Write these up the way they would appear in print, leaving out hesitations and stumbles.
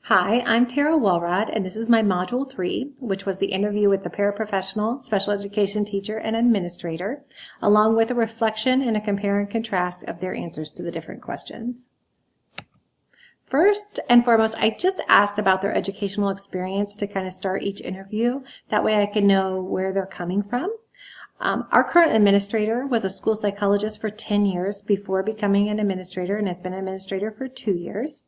Hi, I'm Tara Walrod, and this is my Module 3, which was the interview with the paraprofessional, special education teacher, and administrator, along with a reflection and a compare and contrast of their answers to the different questions. First and foremost, I just asked about their educational experience to kind of start each interview. That way I can know where they're coming from. Our current administrator was a school psychologist for 10 years before becoming an administrator and has been an administrator for 2 years.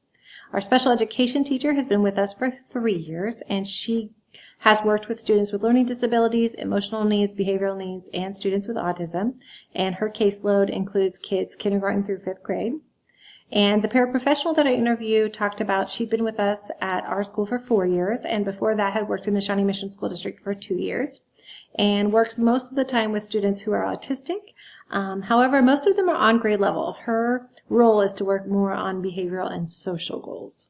Our special education teacher has been with us for 3 years, and she has worked with students with learning disabilities, emotional needs, behavioral needs, and students with autism. And her caseload includes kids kindergarten through 5th grade. And the paraprofessional that I interviewed talked about she'd been with us at our school for 4 years, and before that had worked in the Shawnee Mission School District for 2 years, and works most of the time with students who are autistic. However, most of them are on grade level. Her role is to work more on behavioral and social goals.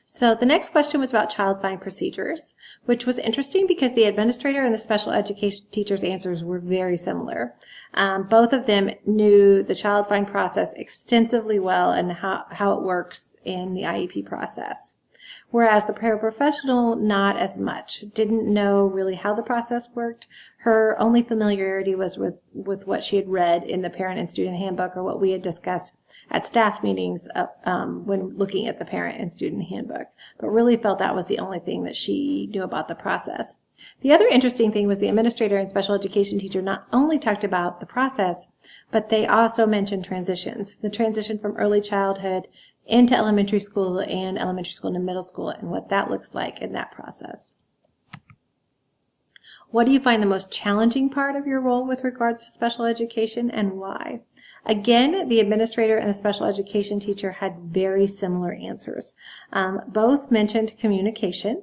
So the next question was about child find procedures, which was interesting because the administrator and the special education teacher's answers were very similar. Both of them knew the child find process extensively well and how it works in the IEP process. Whereas the paraprofessional, not as much, didn't know really how the process worked. Her only familiarity was with what she had read in the parent and student handbook or what we had discussed at staff meetings when looking at the parent and student handbook, but really felt that was the only thing that she knew about the process. The other interesting thing was the administrator and special education teacher not only talked about the process, but they also mentioned transitions, the transition from early childhood into elementary school and elementary school into middle school and what that looks like in that process. What do you find the most challenging part of your role with regards to special education and why? Again, the administrator and the special education teacher had very similar answers. Both mentioned communication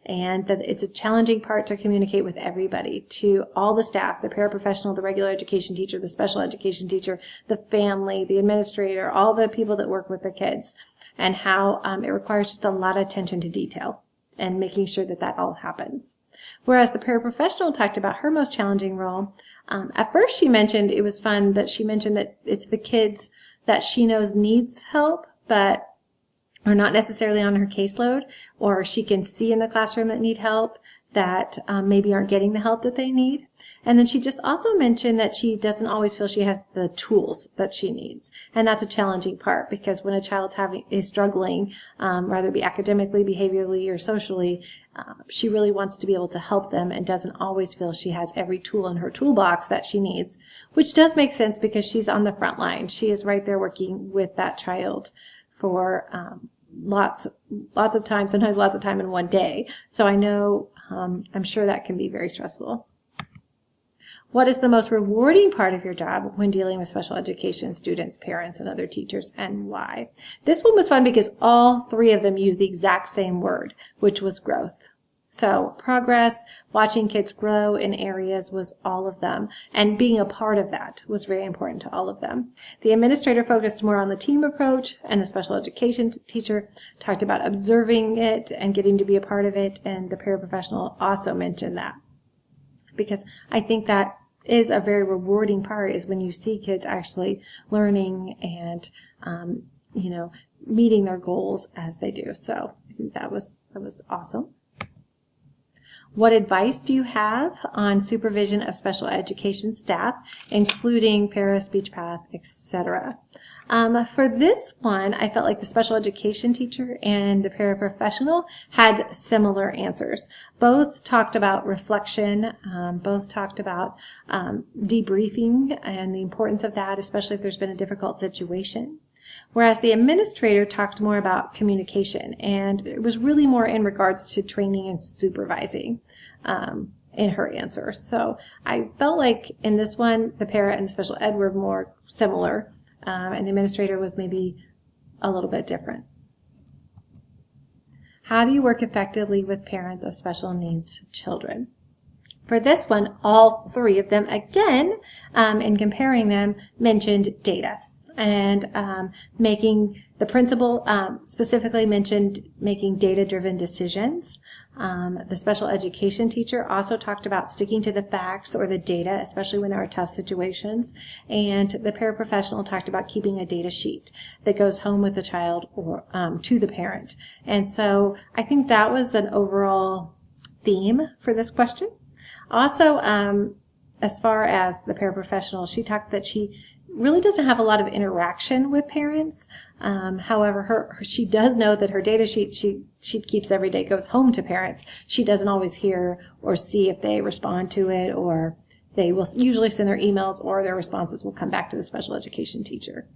and that it's a challenging part to communicate with everybody, to all the staff, the paraprofessional, the regular education teacher, the special education teacher, the family, the administrator, all the people that work with the kids, and how it requires just a lot of attention to detail and making sure that that all happens. Whereas the paraprofessional talked about her most challenging role. At first she mentioned it was fun that she mentioned that it's the kids that she knows needs help, but are not necessarily on her caseload, or she can see in the classroom that need help that maybe aren't getting the help that they need. And then she just also mentioned that she doesn't always feel she has the tools that she needs. And that's a challenging part because when a child is struggling, whether it be academically, behaviorally, or socially, she really wants to be able to help them and doesn't always feel she has every tool in her toolbox that she needs, which does make sense because she's on the front line. She is right there working with that child for lots of time, sometimes lots of time in one day. So I know, I'm sure that can be very stressful. What is the most rewarding part of your job when dealing with special education students, parents, and other teachers, and why? This one was fun because all three of them used the exact same word, which was growth. So progress, watching kids grow in areas was all of them, and being a part of that was very important to all of them. The administrator focused more on the team approach, and the special education teacher talked about observing it and getting to be a part of it, and the paraprofessional also mentioned that. Because I think that is a very rewarding part, is when you see kids actually learning and, meeting their goals as they do. So I think that was awesome. What advice do you have on supervision of special education staff, including para, speech path, etc.? For this one, I felt like the special education teacher and the paraprofessional had similar answers. Both talked about reflection, both talked about debriefing and the importance of that, especially if there's been a difficult situation. Whereas the administrator talked more about communication, and it was really more in regards to training and supervising in her answer. So I felt like in this one, the para and the special ed were more similar, and the administrator was maybe a little bit different. How do you work effectively with parents of special needs children? For this one, all three of them, again, in comparing them, mentioned data. and making the principal specifically mentioned making data-driven decisions. The special education teacher also talked about sticking to the facts or the data, especially when there are tough situations. And the paraprofessional talked about keeping a data sheet that goes home with the child or to the parent. And so I think that was an overall theme for this question. Also, as far as the paraprofessional, she talked that she really doesn't have a lot of interaction with parents. However, she does know that her data sheet she keeps every day goes home to parents. She doesn't always hear or see if they respond to it, or they will usually send their emails, or their responses will come back to the special education teacher.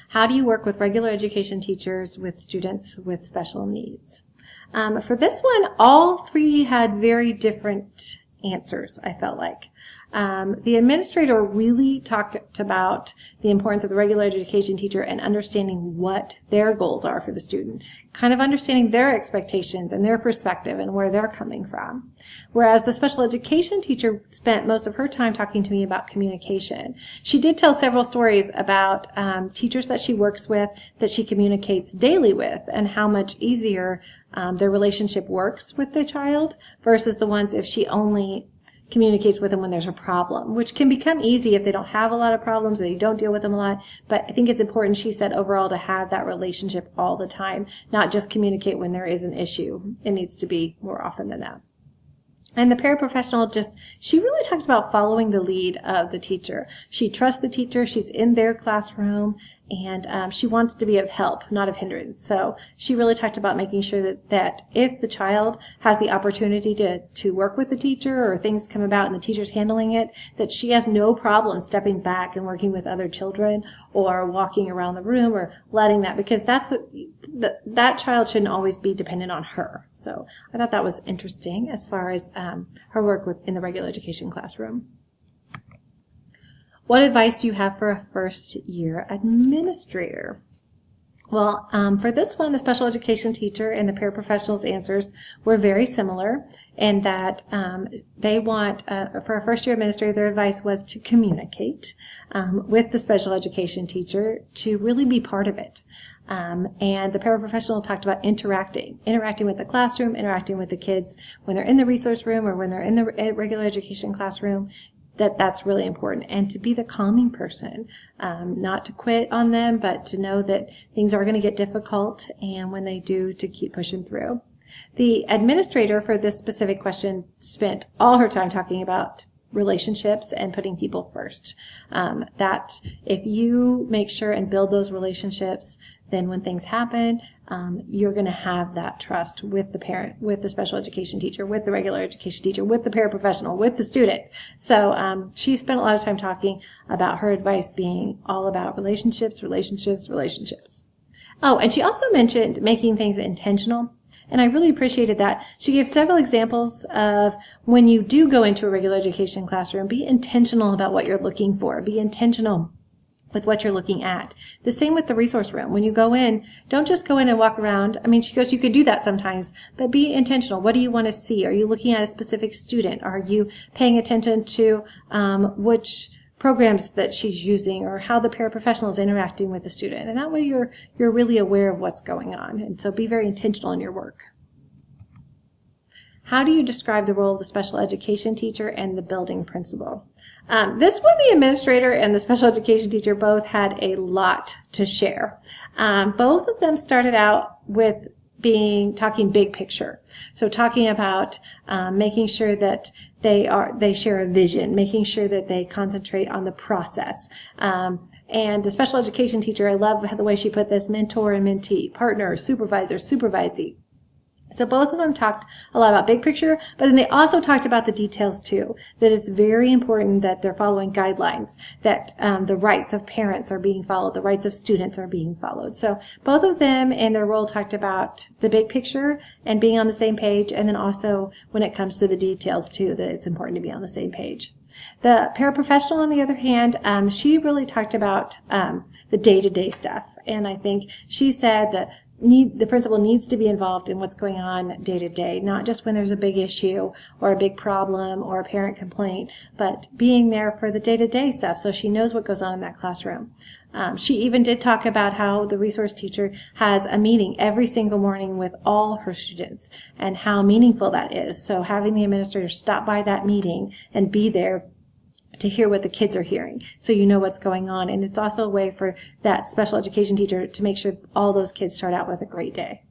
How do you work with regular education teachers with students with special needs? For this one, all three had very different answers, I felt like. The administrator really talked about the importance of the regular education teacher and understanding what their goals are for the student, kind of understanding their expectations and their perspective and where they're coming from. Whereas the special education teacher spent most of her time talking to me about communication. She did tell several stories about teachers that she works with, that she communicates daily with, and how much easier their relationship works with the child versus the ones if she only communicates with them when there's a problem, which can become easy if they don't have a lot of problems or you don't deal with them a lot. But I think it's important, she said, overall to have that relationship all the time, not just communicate when there is an issue. It needs to be more often than that. And the paraprofessional she really talked about following the lead of the teacher. She trusts the teacher, she's in their classroom, and she wants to be of help, not of hindrance. So she really talked about making sure that if the child has the opportunity to work with the teacher or things come about and the teacher's handling it, that she has no problem stepping back and working with other children or walking around the room or letting that, because that child shouldn't always be dependent on her. So I thought that was interesting as far as her work in the regular education classroom. What advice do you have for a first-year administrator? Well, for this one, the special education teacher and the paraprofessional's answers were very similar in that they want, for a first-year administrator, their advice was to communicate with the special education teacher, to really be part of it. And the paraprofessional talked about interacting with the classroom, interacting with the kids when they're in the resource room or when they're in the regular education classroom. That's really important, and to be the calming person, not to quit on them, but to know that things are going to get difficult, and when they do, to keep pushing through. The administrator for this specific question spent all her time talking about relationships and putting people first. That if you make sure and build those relationships, then when things happen, you're going to have that trust with the parent, with the special education teacher, with the regular education teacher, with the paraprofessional, with the student. So she spent a lot of time talking about her advice being all about relationships. Oh, and she also mentioned making things intentional. And I really appreciated that. She gave several examples of when you do go into a regular education classroom, be intentional about what you're looking for. Be intentional with what you're looking at. The same with the resource room. When you go in, don't just go in and walk around. I mean, she goes, you could do that sometimes, but be intentional. What do you want to see? Are you looking at a specific student? Are you paying attention to which programs that she's using or how the paraprofessional is interacting with the student? And that way you're really aware of what's going on. And so be very intentional in your work. How do you describe the role of the special education teacher and the building principal? This one, the administrator and the special education teacher both had a lot to share. Both of them started out with talking big picture. So talking about making sure that they share a vision, making sure that they concentrate on the process. And the special education teacher, I love the way she put this: mentor and mentee, partner, supervisor, supervisee. So both of them talked a lot about big picture, but then they also talked about the details too, that it's very important that they're following guidelines, that the rights of parents are being followed, the rights of students are being followed. So both of them in their role talked about the big picture and being on the same page, and then also when it comes to the details too, that it's important to be on the same page. The paraprofessional, on the other hand, she really talked about the day-to-day stuff. And I think she said that the principal needs to be involved in what's going on day to day, not just when there's a big issue or a big problem or a parent complaint, but being there for the day-to-day stuff so she knows what goes on in that classroom. She even did talk about how the resource teacher has a meeting every single morning with all her students and how meaningful that is. So having the administrator stop by that meeting and be there to hear what the kids are hearing, so you know what's going on. And it's also a way for that special education teacher to make sure all those kids start out with a great day.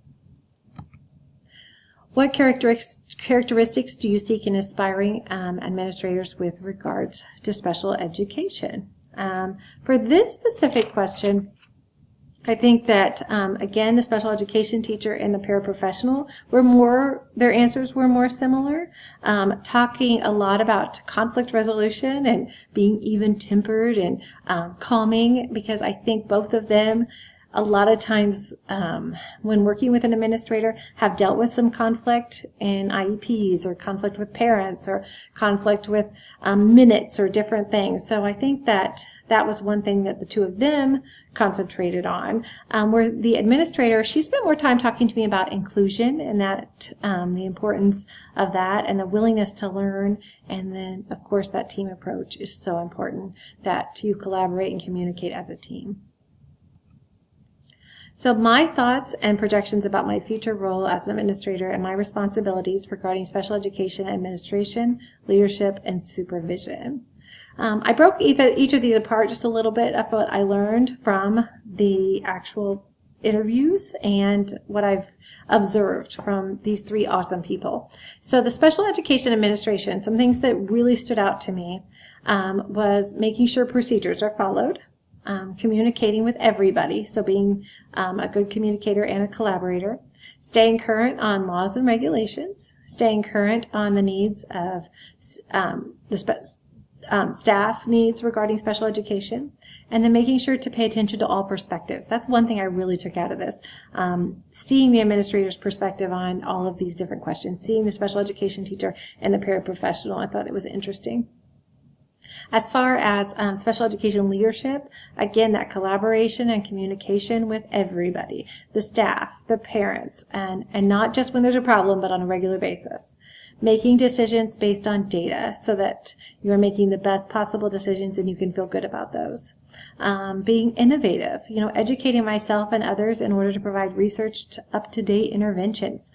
What characteristics do you seek in aspiring administrators with regards to special education? For this specific question, I think that, again, the special education teacher and the paraprofessional their answers were more similar, talking a lot about conflict resolution and being even-tempered and calming, because I think both of them, a lot of times when working with an administrator, have dealt with some conflict in IEPs or conflict with parents or conflict with minutes or different things. So I think that was one thing that the two of them concentrated on. Where the administrator, she spent more time talking to me about inclusion and that the importance of that and the willingness to learn. And then, of course, that team approach is so important, that you collaborate and communicate as a team. So my thoughts and projections about my future role as an administrator and my responsibilities regarding special education administration, leadership, and supervision. I broke each of these apart just a little bit of what I learned from the actual interviews and what I've observed from these three awesome people. So the special education administration, some things that really stood out to me was making sure procedures are followed, communicating with everybody, so being a good communicator and a collaborator, staying current on laws and regulations, staying current on the needs of staff needs regarding special education, and then making sure to pay attention to all perspectives. That's one thing I really took out of this. Seeing the administrator's perspective on all of these different questions, seeing the special education teacher and the paraprofessional, I thought it was interesting. As far as special education leadership, again, that collaboration and communication with everybody, the staff, the parents, and not just when there's a problem, but on a regular basis. Making decisions based on data so that you're making the best possible decisions and you can feel good about those. Being innovative, educating myself and others in order to provide research to up-to-date interventions.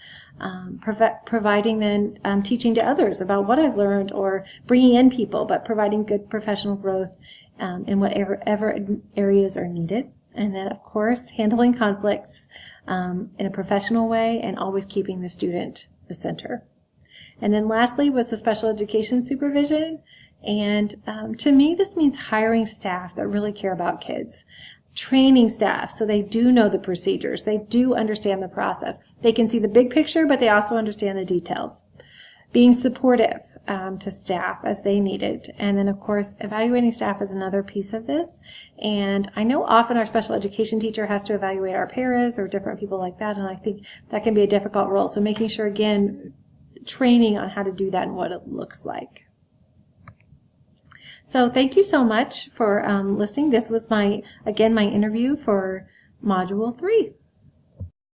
Providing then teaching to others about what I've learned, or bringing in people, but providing good professional growth in whatever areas are needed. And then, of course, handling conflicts in a professional way and always keeping the student the center. And then lastly was the special education supervision. And to me, this means hiring staff that really care about kids. Training staff so they do know the procedures. They do understand the process. They can see the big picture, but they also understand the details. Being supportive to staff as they need it. And then, of course, evaluating staff is another piece of this. And I know often our special education teacher has to evaluate our paras or different people like that, and I think that can be a difficult role. So making sure, again, training on how to do that and what it looks like. So thank you so much for listening. This was my interview for Module 3.